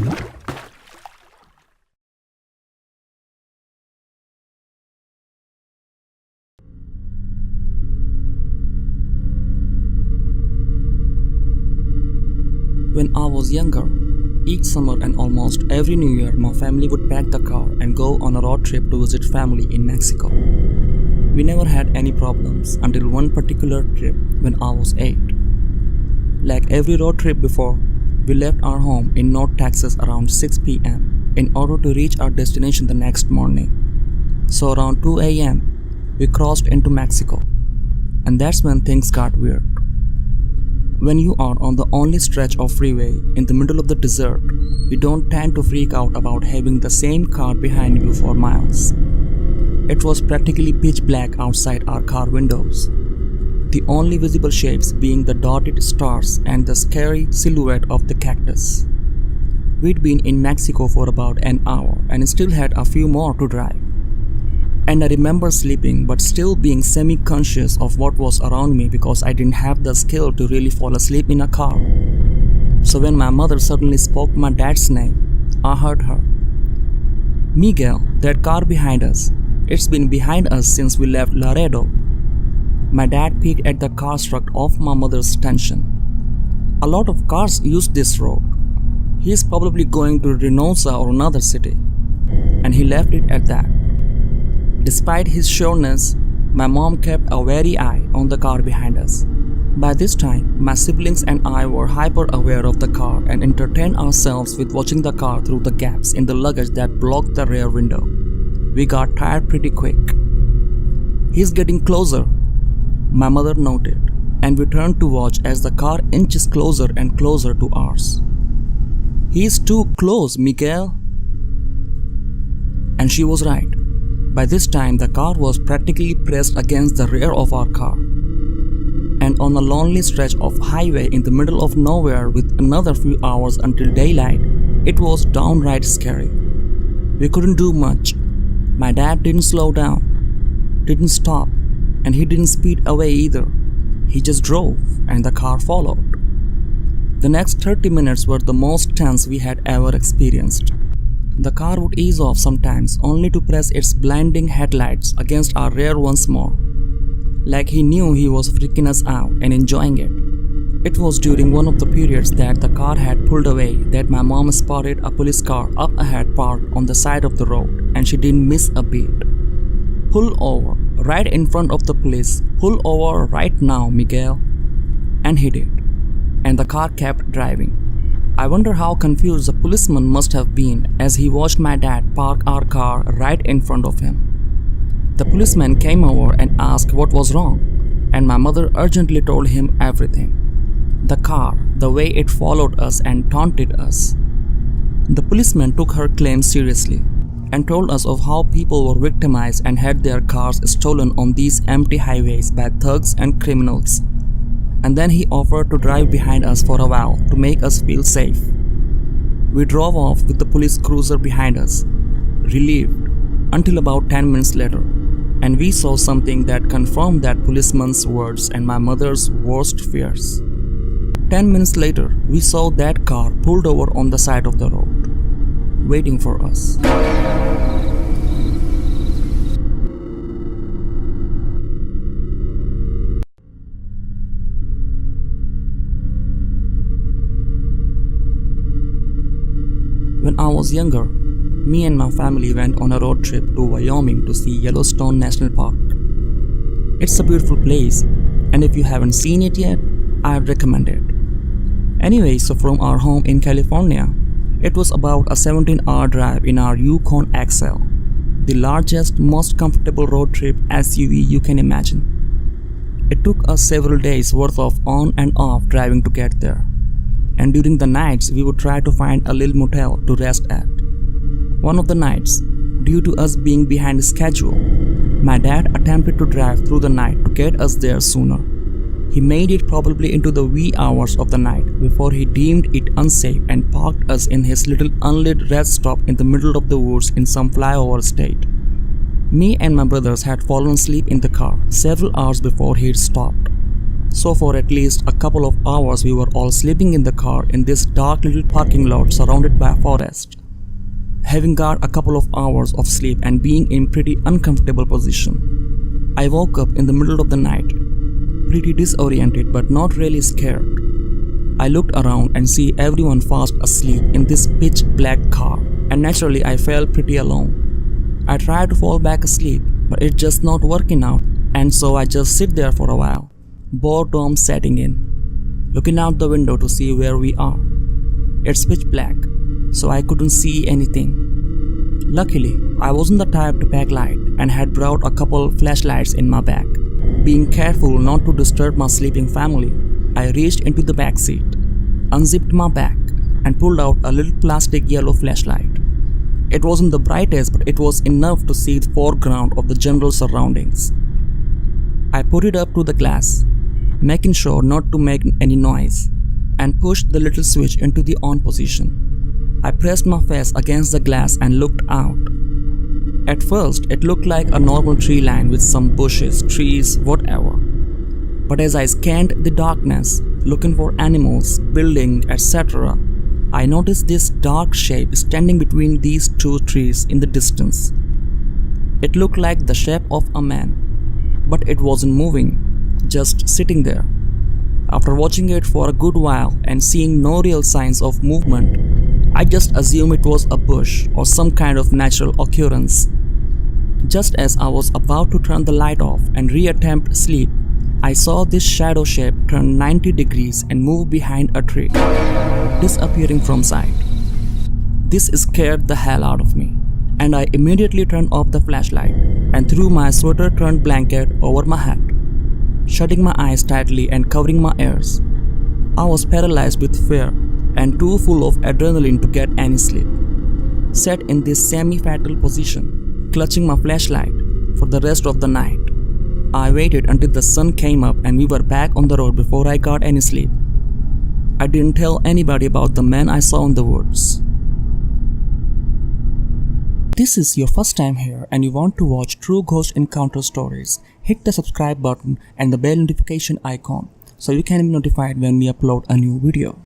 When I was younger, each summer and almost every New Year, my family would pack the car and go on a road trip to visit family in Mexico. We never had any problems until one particular trip when I was 8. Like every road trip before, we left our home in North Texas around 6 p.m. in order to reach our destination the next morning. So around 2 a.m., we crossed into Mexico. And that's when things got weird. When you are on the only stretch of freeway in the middle of the desert, you don't tend to freak out about having the same car behind you for miles. It was practically pitch black outside our car windows, the only visible shapes being the dotted stars and the scary silhouette of the cactus. We'd been in Mexico for about an hour and still had a few more to drive. And I remember sleeping but still being semi-conscious of what was around me because I didn't have the skill to really fall asleep in a car. So when my mother suddenly spoke my dad's name, I heard her. "Miguel, that car behind us. It's been behind us since we left Laredo." My dad peeked at the car, struck off my mother's tension. A lot of cars use this road. He's probably going to Reynosa or another city. And he left it at that. Despite his sureness, my mom kept a wary eye on the car behind us. By this time, my siblings and I were hyper aware of the car and entertained ourselves with watching the car through the gaps in the luggage that blocked the rear window. We got tired pretty quick. "He's getting closer," my mother noted, and we turned to watch as the car inches closer and closer to ours. "He's too close, Miguel." And she was right. By this time, the car was practically pressed against the rear of our car. And on a lonely stretch of highway in the middle of nowhere with another few hours until daylight, it was downright scary. We couldn't do much. My dad didn't slow down, didn't stop, and he didn't speed away either. He just drove, and the car followed. The next 30 minutes were the most tense we had ever experienced. The car would ease off sometimes, only to press its blinding headlights against our rear once more. Like he knew he was freaking us out and enjoying it. It was during one of the periods that the car had pulled away that my mom spotted a police car up ahead parked on the side of the road, and she didn't miss a beat. "Pull over, right in front of the police. Pull over right now, Miguel." And he did. And the car kept driving. I wonder how confused the policeman must have been as he watched my dad park our car right in front of him. The policeman came over and asked what was wrong, and my mother urgently told him everything. The car, the way it followed us and taunted us. The policeman took her claim seriously and told us of how people were victimized and had their cars stolen on these empty highways by thugs and criminals. And then he offered to drive behind us for a while to make us feel safe. We drove off with the police cruiser behind us, relieved, until about 10 minutes later, and we saw something that confirmed that policeman's words and my mother's worst fears. 10 minutes later, we saw that car pulled over on the side of the road, waiting for us. When I was younger, me and my family went on a road trip to Wyoming to see Yellowstone National Park. It's a beautiful place, and if you haven't seen it yet, I'd recommend it. Anyway, so from our home in California, it was about a 17-hour drive in our Yukon XL, the largest, most comfortable road trip SUV you can imagine. It took us several days worth of on and off driving to get there. And during the nights, we would try to find a little motel to rest at. One of the nights, due to us being behind schedule, my dad attempted to drive through the night to get us there sooner. He made it probably into the wee hours of the night before he deemed it unsafe and parked us in his little unlit rest stop in the middle of the woods in some flyover state. Me and my brothers had fallen asleep in the car several hours before he'd stopped. So for at least a couple of hours we were all sleeping in the car in this dark little parking lot surrounded by a forest. Having got a couple of hours of sleep and being in pretty uncomfortable position, I woke up in the middle of the night, pretty disoriented but not really scared. I looked around and see everyone fast asleep in this pitch black car, and naturally I felt pretty alone. I tried to fall back asleep, but it's just not working out, and so I just sit there for a while, boredom setting in, looking out the window to see where we are. It's pitch black, so I couldn't see anything. Luckily, I wasn't the type to pack light and had brought a couple flashlights in my bag. Being careful not to disturb my sleeping family, I reached into the back seat, unzipped my bag, and pulled out a little plastic yellow flashlight. It wasn't the brightest, but it was enough to see the foreground of the general surroundings. I put it up to the glass, making sure not to make any noise, and pushed the little switch into the on position. I pressed my face against the glass and looked out. At first, it looked like a normal tree line with some bushes, trees, whatever. But as I scanned the darkness, looking for animals, buildings, etc., I noticed this dark shape standing between these two trees in the distance. It looked like the shape of a man, but it wasn't moving, just sitting there. After watching it for a good while and seeing no real signs of movement, I just assumed it was a bush or some kind of natural occurrence. Just as I was about to turn the light off and reattempt sleep, I saw this shadow shape turn 90 degrees and move behind a tree, disappearing from sight. This scared the hell out of me, and I immediately turned off the flashlight and threw my sweater-turned blanket over my head, shutting my eyes tightly and covering my ears. I was paralyzed with fear and too full of adrenaline to get any sleep. Sat in this semi-fetal position, clutching my flashlight for the rest of the night. I waited until the sun came up and we were back on the road before I got any sleep. I didn't tell anybody about the man I saw in the woods. This is your first time here and you want to watch true ghost encounter stories, hit the subscribe button and the bell notification icon so you can be notified when we upload a new video.